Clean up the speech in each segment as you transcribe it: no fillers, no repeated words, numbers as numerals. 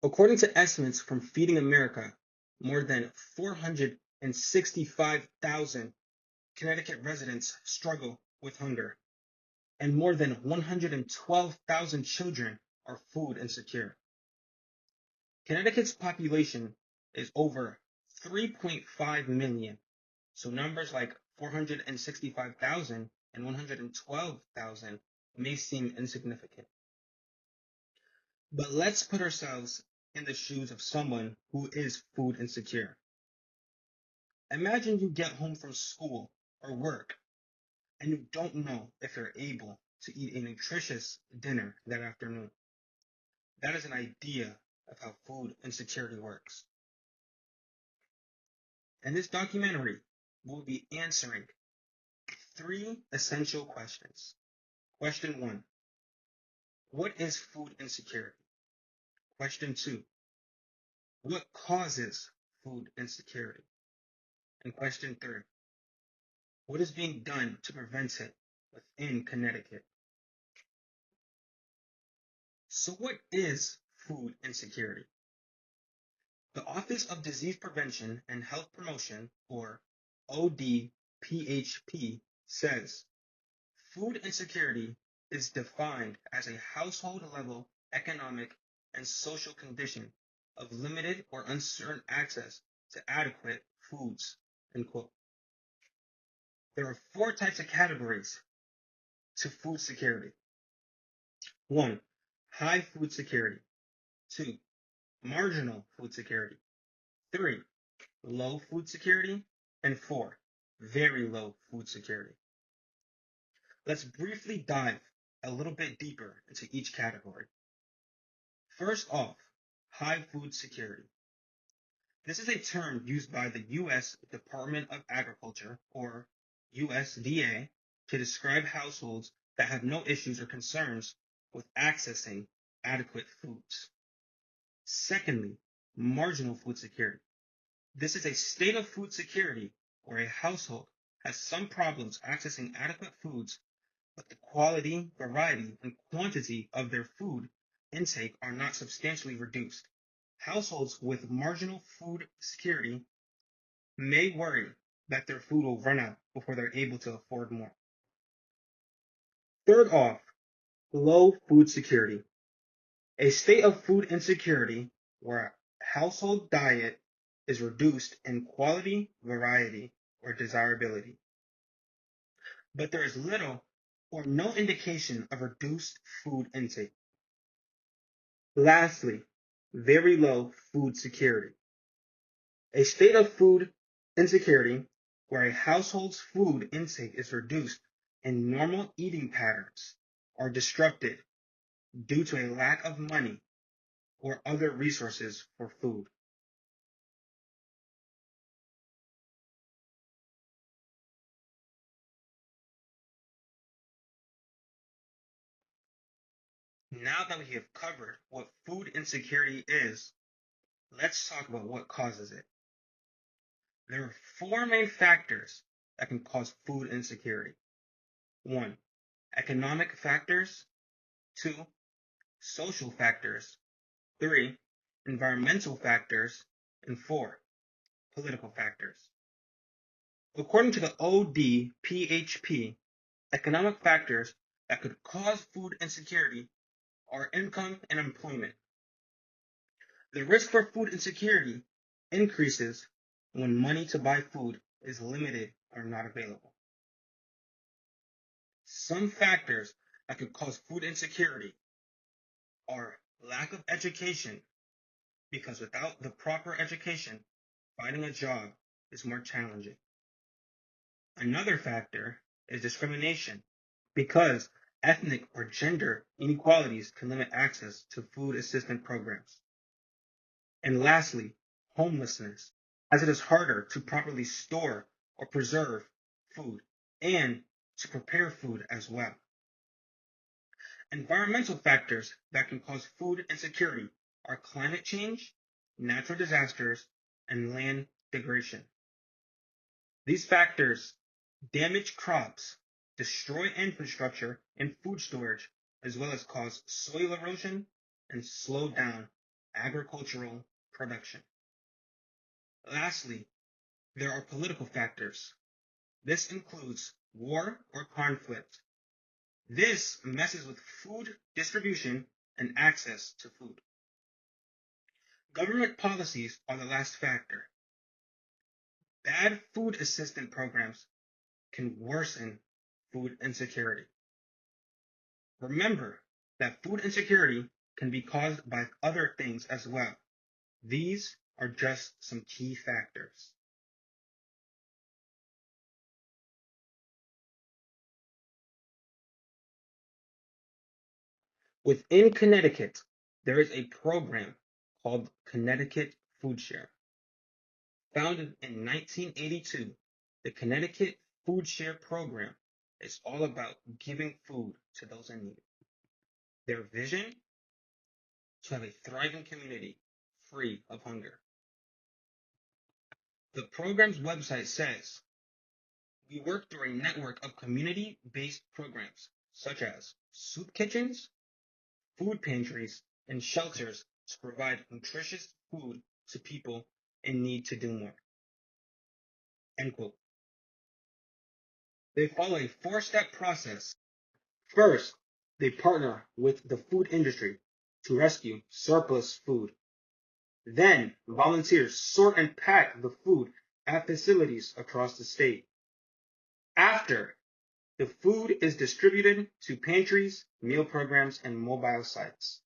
According to estimates from Feeding America, more than 465,000 Connecticut residents struggle with hunger, and more than 112,000 children are food insecure. Connecticut's population is over 3.5 million, so numbers like 465,000 and 112,000 may seem insignificant. But let's put ourselves in the shoes of someone who is food insecure. Imagine you get home from school or work and you don't know if you're able to eat a nutritious dinner that afternoon. That is an idea of how food insecurity works. In this documentary, we'll be answering 3 essential questions. Question 1, what is food insecurity? Question 2, what causes food insecurity? And question 3, what is being done to prevent it within Connecticut? So what is food insecurity? The Office of Disease Prevention and Health Promotion, or ODPHP, says food insecurity is defined as a household-level economic and social condition of limited or uncertain access to adequate foods, end quote. There are 4 types of categories to food security. 1, high food security. 2, marginal food security. 3, low food security. And 4, very low food security. Let's briefly dive a little bit deeper into each category. First off, high food security. This is a term used by the U.S. Department of Agriculture, or USDA, to describe households that have no issues or concerns with accessing adequate foods. Secondly, marginal food security. This is a state of food security where a household has some problems accessing adequate foods, but the quality, variety, and quantity of their food intake are not substantially reduced. Households with marginal food security may worry that their food will run out before they're able to afford more. Third off, low food security. A state of food insecurity where a household diet is reduced in quality, variety, or desirability, but there is little or no indication of reduced food intake. Lastly, very low food security. A state of food insecurity where a household's food intake is reduced and normal eating patterns are disrupted due to a lack of money or other resources for food. Now that we have covered what food insecurity is, let's talk about what causes it. There are 4 main factors that can cause food insecurity. 1, economic factors. 2, social factors. 3, environmental factors. And 4, political factors. According to the ODPHP, economic factors that could cause food insecurity are income and employment. The risk for food insecurity increases when money to buy food is limited or not available. Some factors that could cause food insecurity are lack of education, because without the proper education, finding a job is more challenging. Another factor is discrimination, because ethnic or gender inequalities can limit access to food assistance programs. And lastly, homelessness, as it is harder to properly store or preserve food and to prepare food as well. Environmental factors that can cause food insecurity are climate change, natural disasters, and land degradation. These factors damage crops, destroy infrastructure and food storage, as well as cause soil erosion and slow down agricultural production. Lastly, there are political factors. This includes war or conflict. This messes with food distribution and access to food. Government policies are the last factor. Bad food assistance programs can worsen food insecurity. Remember that food insecurity can be caused by other things as well. These are just some key factors. Within Connecticut, there is a program called Connecticut Food Share. Founded in 1982, the Connecticut Food Share program is all about giving food to those in need. Their vision? To have a thriving community free of hunger. The program's website says, we work through a network of community-based programs such as soup kitchens, food pantries, and shelters to provide nutritious food to people in need to do more. End quote. They follow a 4-step process. First, they partner with the food industry to rescue surplus food. Then, volunteers sort and pack the food at facilities across the state. After, the food is distributed to pantries, meal programs, and mobile sites.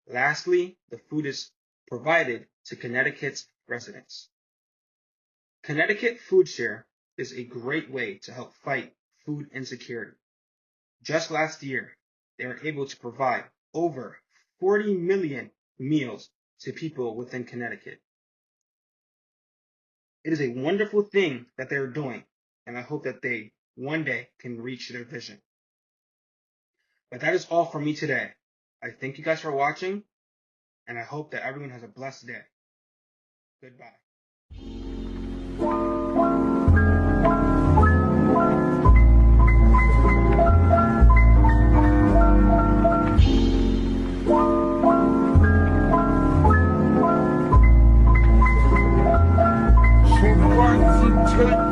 Lastly, the food is provided to Connecticut's residents. Connecticut Food Share is a great way to help fight food insecurity. Just last year, they were able to provide over 40 million meals to people within Connecticut. It is a wonderful thing that they're doing, and I hope that they one day can reach their vision. But that is all for me today. I thank you guys for watching, and I hope that everyone has a blessed day. Goodbye. So once you take